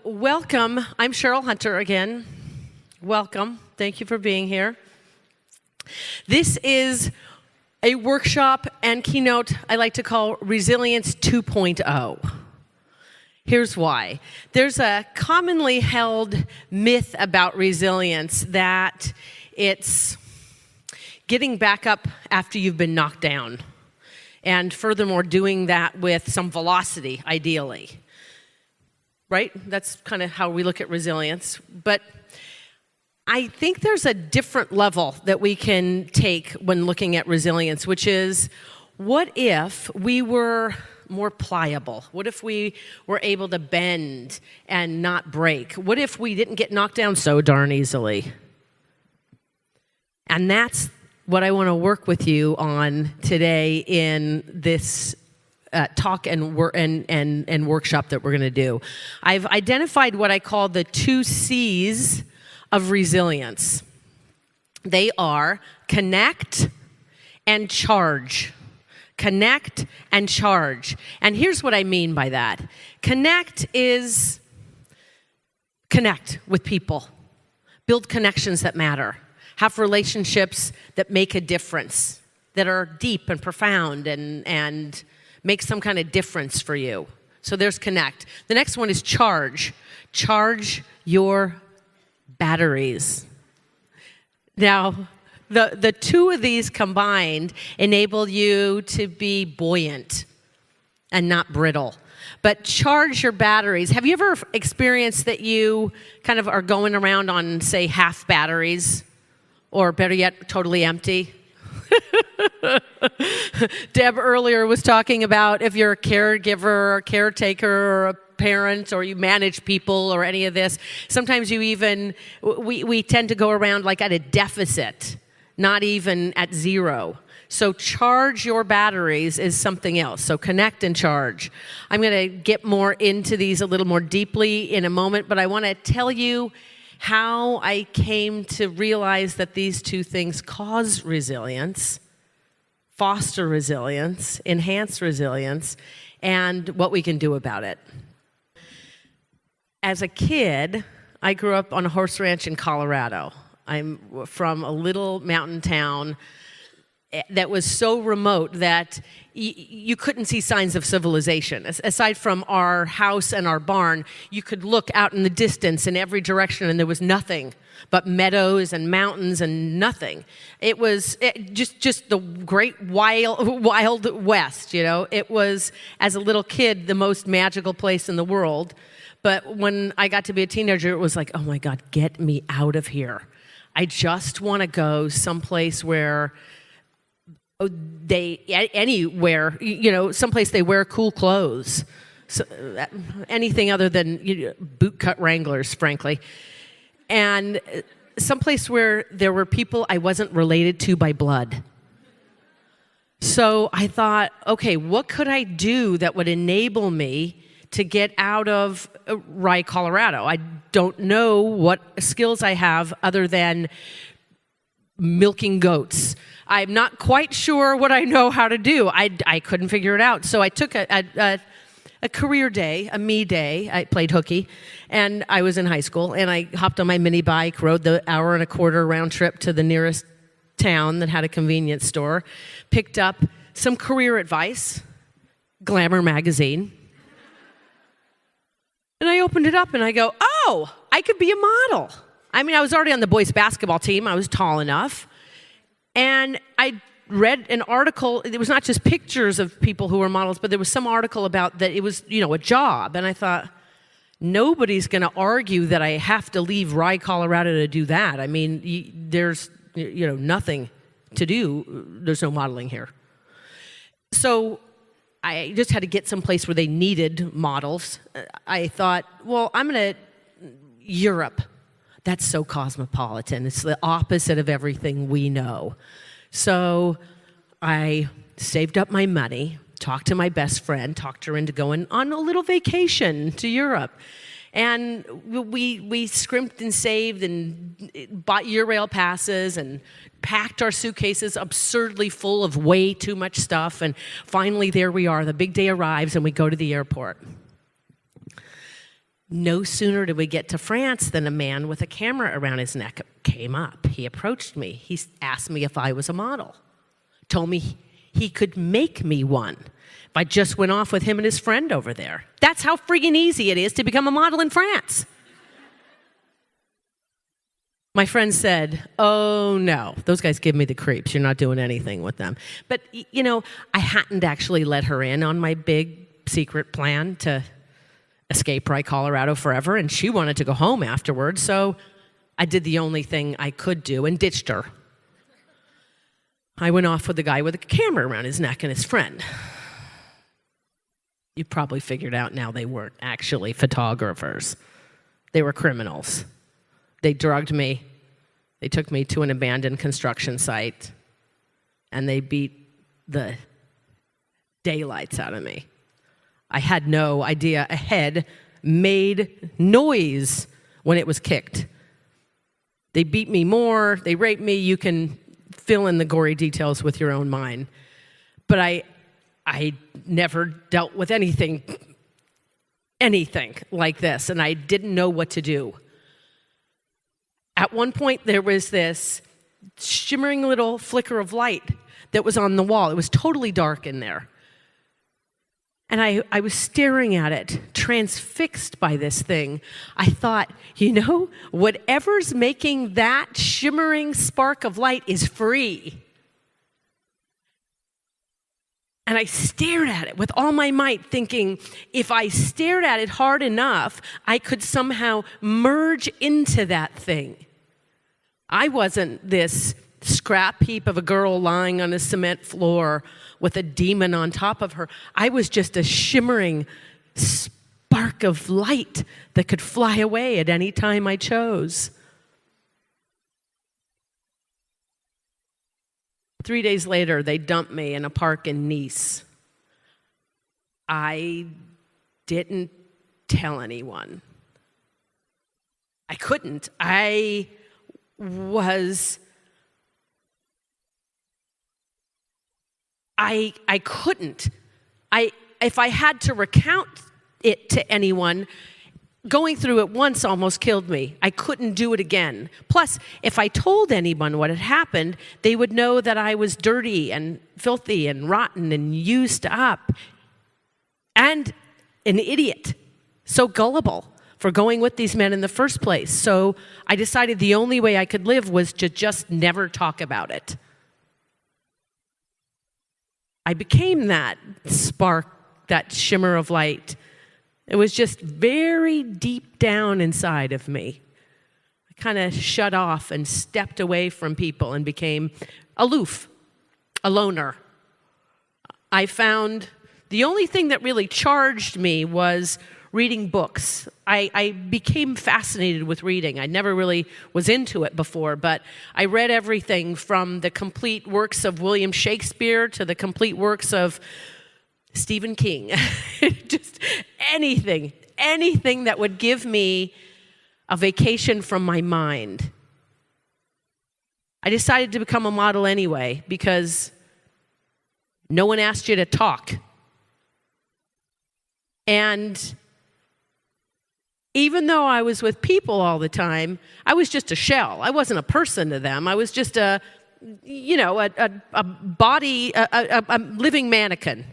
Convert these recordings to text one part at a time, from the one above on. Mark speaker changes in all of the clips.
Speaker 1: Welcome. I'm Cheryl Hunter again. Welcome. Thank you for being here. This is a workshop and keynote I like to call Resilience 2.0. Here's why. There's a commonly held myth about resilience that it's getting back up after you've been knocked down. And furthermore, doing that with some velocity, ideally. Right? That's kind of how we look at resilience. But I think there's a different level that we can take when looking at resilience, which is, what if we were more pliable? What if we were able to bend and not break? What if we didn't get knocked down so darn easily? And that's what I want to work with you on today in this talk and workshop that we're going to do. I've identified what I call the 2 C's of resilience. They are connect and charge. Connect and charge. And here's what I mean by that. Connect is connect with people. Build connections that matter. Have relationships that make a difference, that are deep and profound and make some kind of difference for you. So there's connect. The next one is charge. Charge your batteries. Now, the 2 of these combined enable you to be buoyant and not brittle. But charge your batteries. Have you ever experienced that you kind of are going around on, say, half batteries? Or better yet, totally empty? Deb earlier was talking about if you're a caregiver or a caretaker or a parent or you manage people or any of this, sometimes we tend to go around like at a deficit, not even at zero. So charge your batteries is something else. So connect and charge. I'm going to get more into these a little more deeply in a moment, but I want to tell you how I came to realize that these 2 things cause resilience, foster resilience, enhance resilience, and what we can do about it. As a kid, I grew up on a horse ranch in Colorado. I'm from a little mountain town that was so remote that you couldn't see signs of civilization. Aside from our house and our barn, you could look out in the distance in every direction and there was nothing but meadows and mountains and nothing. It was just the great wild west, you know. It was, as a little kid, the most magical place in the world. But when I got to be a teenager, it was like, oh my God, get me out of here. I just want to go someplace where anywhere, you know, someplace they wear cool clothes. So, anything other than bootcut Wranglers, frankly. And someplace where there were people I wasn't related to by blood. So I thought, okay, what could I do that would enable me to get out of Rye, Colorado? I don't know what skills I have other than milking goats. I'm not quite sure what I know how to do. I couldn't figure it out. So I took a career day, a me day. I played hooky, and I was in high school, and I hopped on my mini bike, rode the 1.25 hour round trip to the nearest town that had a convenience store, picked up some career advice, Glamour magazine, and I opened it up and I go, oh, I could be a model. I mean, I was already on the boys basketball team. I was tall enough. And I read an article. It was not just pictures of people who were models, but there was some article about that it was, a job. And I thought, nobody's going to argue that I have to leave Rye, Colorado to do that. I mean, there's, nothing to do. There's no modeling here. So I just had to get someplace where they needed models. I thought, well, I'm going to Europe. That's so cosmopolitan. It's the opposite of everything we know. So I saved up my money, talked to my best friend, talked her into going on a little vacation to Europe. And we scrimped and saved and bought Eurail passes and packed our suitcases absurdly full of way too much stuff. And finally, there we are. The big day arrives and we go to the airport. No sooner did we get to France than a man with a camera around his neck came up. He approached me. He asked me if I was a model. Told me he could make me one if I just went off with him and his friend over there. That's how friggin' easy it is to become a model in France. My friend said, oh no, those guys give me the creeps. You're not doing anything with them. But, I hadn't actually let her in on my big secret plan to escape Rye, Colorado forever, and she wanted to go home afterwards, so I did the only thing I could do and ditched her. I went off with the guy with a camera around his neck and his friend. You probably figured out now they weren't actually photographers. They were criminals. They drugged me. They took me to an abandoned construction site, and they beat the daylights out of me. I had no idea a head made noise when it was kicked. They beat me more. They raped me. You can fill in the gory details with your own mind. But I never dealt with anything like this, and I didn't know what to do. At one point, there was this shimmering little flicker of light that was on the wall. It was totally dark in there. And I was staring at it, transfixed by this thing. I thought, whatever's making that shimmering spark of light is free. And I stared at it with all my might, thinking if I stared at it hard enough, I could somehow merge into that thing. I wasn't this scrap heap of a girl lying on a cement floor with a demon on top of her. I was just a shimmering spark of light that could fly away at any time I chose. 3 days later, they dumped me in a park in Nice. I didn't tell anyone. I couldn't. I couldn't. If I had to recount it to anyone, going through it once almost killed me. I couldn't do it again. Plus, if I told anyone what had happened, they would know that I was dirty and filthy and rotten and used up and an idiot, so gullible for going with these men in the first place. So I decided the only way I could live was to just never talk about it. I became that spark, that shimmer of light. It was just very deep down inside of me. I kind of shut off and stepped away from people and became aloof, a loner. I found the only thing that really charged me was reading books. I became fascinated with reading. I never really was into it before, but I read everything from the complete works of William Shakespeare to the complete works of Stephen King. Just anything that would give me a vacation from my mind. I decided to become a model anyway because no one asked you to talk. And even though I was with people all the time, I was just a shell. I wasn't a person to them. I was just a body, a living mannequin.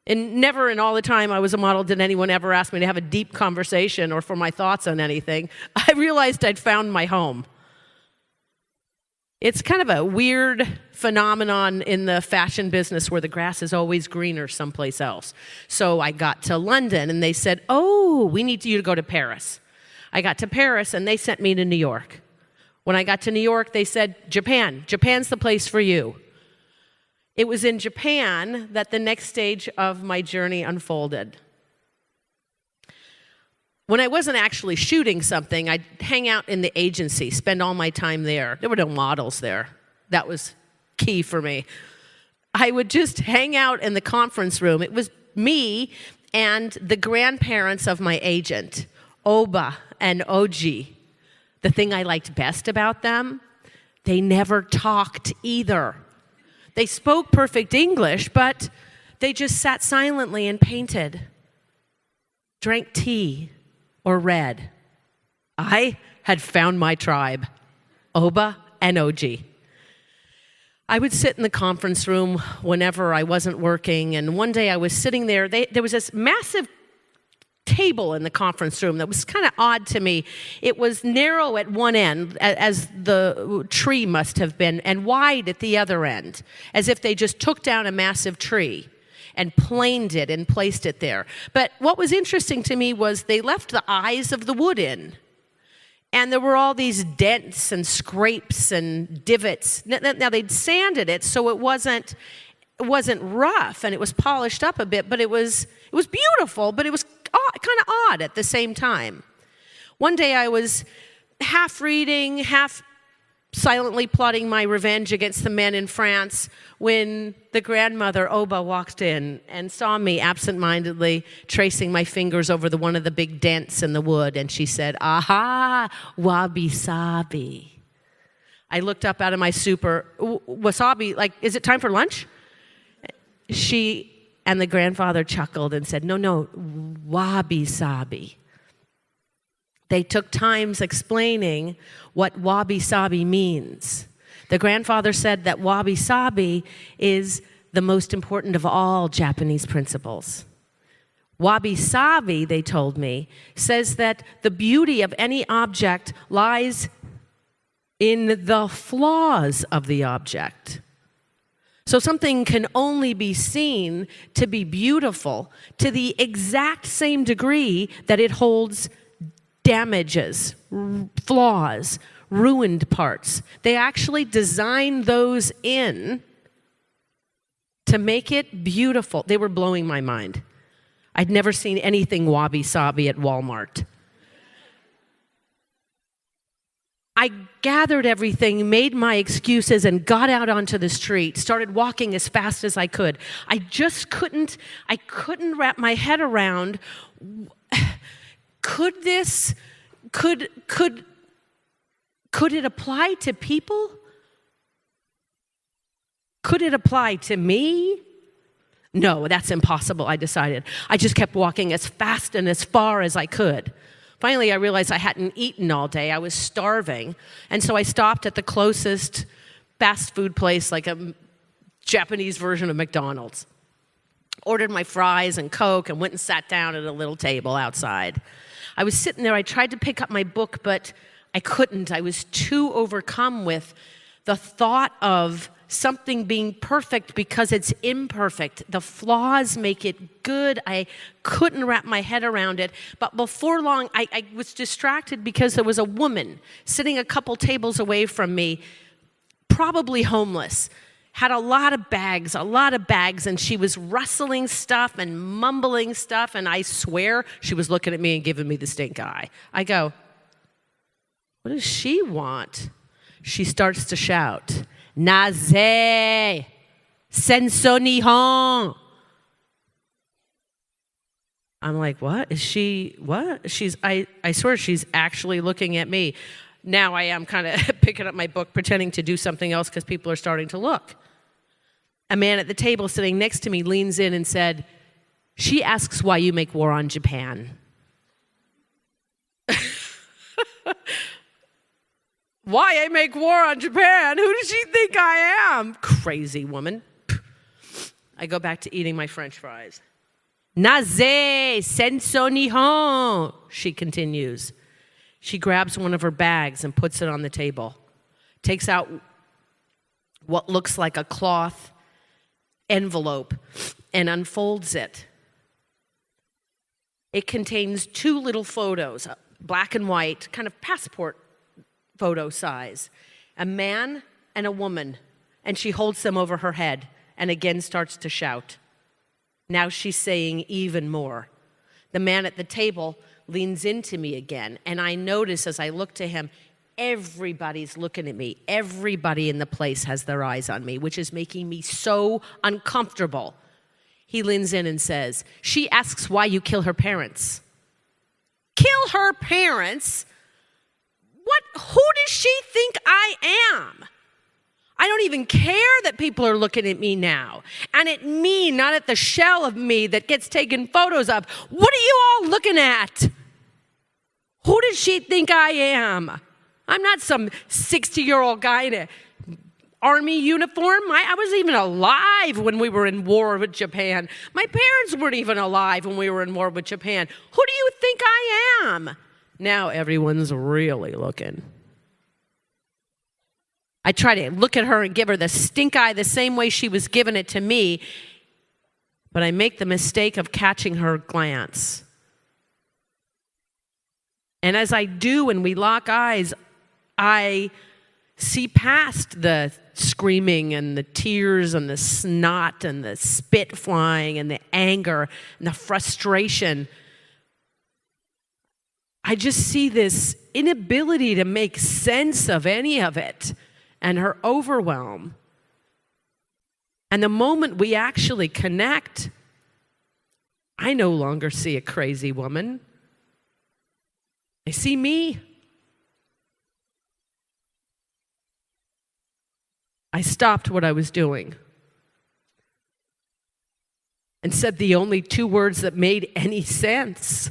Speaker 1: And never in all the time I was a model did anyone ever ask me to have a deep conversation or for my thoughts on anything. I realized I'd found my home. It's kind of a weird phenomenon in the fashion business where the grass is always greener someplace else. So I got to London and they said, oh, we need you to go to Paris. I got to Paris and they sent me to New York. When I got to New York, they said, Japan's the place for you. It was in Japan that the next stage of my journey unfolded. When I wasn't actually shooting something, I'd hang out in the agency, spend all my time there. There were no models there. That was key for me. I would just hang out in the conference room. It was me and the grandparents of my agent, Oba and Oji. The thing I liked best about them, they never talked either. They spoke perfect English, but they just sat silently and painted, drank tea, or red. I had found my tribe, Oba and OG. I would sit in the conference room whenever I wasn't working, and one day I was sitting there. There was this massive table in the conference room that was kind of odd to me. It was narrow at one end, as the tree must have been, and wide at the other end, as if they just took down a massive tree and planed it and placed it there. But what was interesting to me was they left the eyes of the wood in. And there were all these dents and scrapes and divots. Now they'd sanded it so it wasn't rough, and it was polished up a bit, but it was beautiful, but it was kind of odd at the same time. One day I was half reading, half silently plotting my revenge against the men in France when the grandmother, Oba, walked in and saw me absentmindedly tracing my fingers over one of the big dents in the wood, and she said, "Aha, wabi-sabi." I looked up out of my stupor. Wasabi, like, is it time for lunch? She and the grandfather chuckled and said, no, wabi-sabi. They took times explaining what wabi-sabi means. The grandfather said that wabi-sabi is the most important of all Japanese principles. Wabi-sabi, they told me, says that the beauty of any object lies in the flaws of the object. So something can only be seen to be beautiful to the exact same degree that it holds damages, flaws, ruined parts. They actually design those in to make it beautiful. They were blowing my mind. I'd never seen anything wabi-sabi at Walmart. I gathered everything, made my excuses, and got out onto the street, started walking as fast as I could. I couldn't wrap my head around, could it apply to people? Could it apply to me? No, that's impossible, I decided. I just kept walking as fast and as far as I could. Finally, I realized I hadn't eaten all day. I was starving. And so I stopped at the closest fast food place, like a Japanese version of McDonald's. Ordered my fries and Coke and went and sat down at a little table outside. I was sitting there. I tried to pick up my book, but I couldn't. I was too overcome with the thought of something being perfect because it's imperfect. The flaws make it good. I couldn't wrap my head around it. But before long, I was distracted because there was a woman sitting a couple tables away from me, probably homeless, had a lot of bags, and she was rustling stuff and mumbling stuff, and I swear she was looking at me and giving me the stink eye. I go, what does she want? She starts to shout, "Naze! Senso Nihon!" I'm like, what? Is she, what? I swear she's actually looking at me. Now I am kind of picking up my book, pretending to do something else because people are starting to look. A man at the table sitting next to me leans in and said, "She asks why you make war on Japan." Why I make war on Japan? Who does she think I am? Crazy woman. I go back to eating my French fries. "Naze senso nihon," she continues. She grabs one of her bags and puts it on the table. Takes out what looks like a cloth envelope and unfolds it. It contains two little photos, black and white, kind of passport photo size. A man and a woman, and she holds them over her head and again starts to shout. Now she's saying even more. The man at the table leans into me again, and I notice as I look to him, everybody's looking at me. Everybody in the place has their eyes on me, which is making me so uncomfortable. He leans in and says, "She asks why you kill her parents." Kill her parents? Who does she think I am? I don't even care that people are looking at me now. And at me, not at the shell of me that gets taken photos of. What are you all looking at? Who does she think I am? I'm not some 60-year-old guy in a army uniform. I wasn't even alive when we were in war with Japan. My parents weren't even alive when we were in war with Japan. Who do you think I am? Now everyone's really looking. I try to look at her and give her the stink eye the same way she was giving it to me, but I make the mistake of catching her glance. And as I do and we lock eyes, I see past the screaming and the tears and the snot and the spit flying and the anger and the frustration. I just see this inability to make sense of any of it and her overwhelm. And the moment we actually connect, I no longer see a crazy woman. I see me. I stopped what I was doing and said the only two words that made any sense.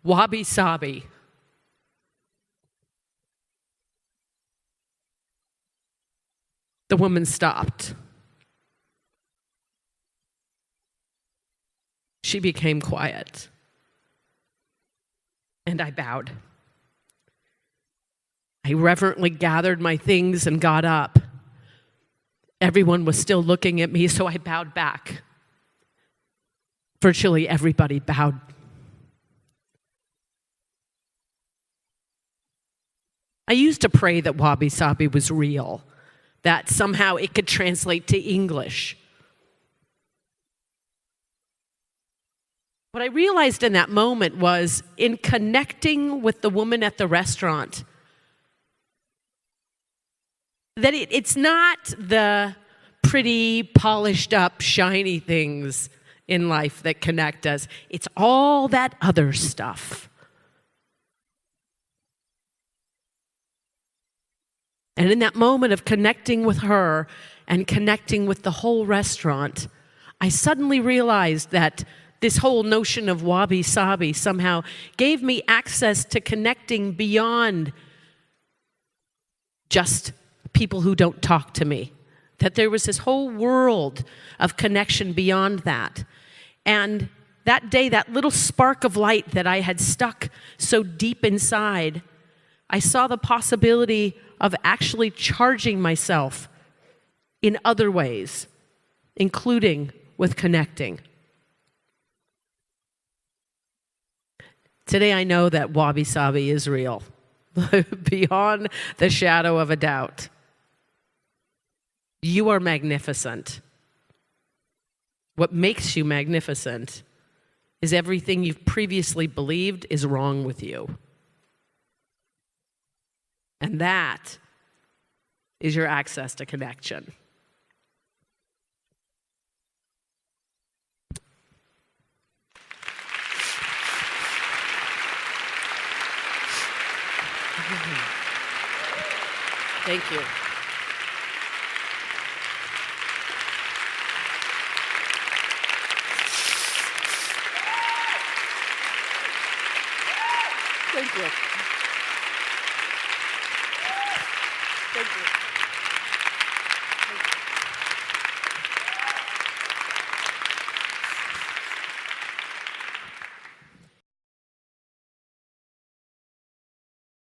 Speaker 1: Wabi-sabi. The woman stopped. She became quiet. And I bowed. I reverently gathered my things and got up. Everyone was still looking at me, so I bowed back. Virtually everybody bowed. I used to pray that wabi-sabi was real, that somehow it could translate to English. What I realized in that moment was, in connecting with the woman at the restaurant, that it's not the pretty, polished up, shiny things in life that connect us. It's all that other stuff. And in that moment of connecting with her and connecting with the whole restaurant, I suddenly realized that this whole notion of wabi-sabi somehow gave me access to connecting beyond just people who don't talk to me. That there was this whole world of connection beyond that. And that day, that little spark of light that I had stuck so deep inside, I saw the possibility of actually charging myself in other ways, including with connecting. Today I know that wabi-sabi is real, beyond the shadow of a doubt. You are magnificent. What makes you magnificent is everything you've previously believed is wrong with you. And that is your access to connection. Thank you. Thank you. Thank you.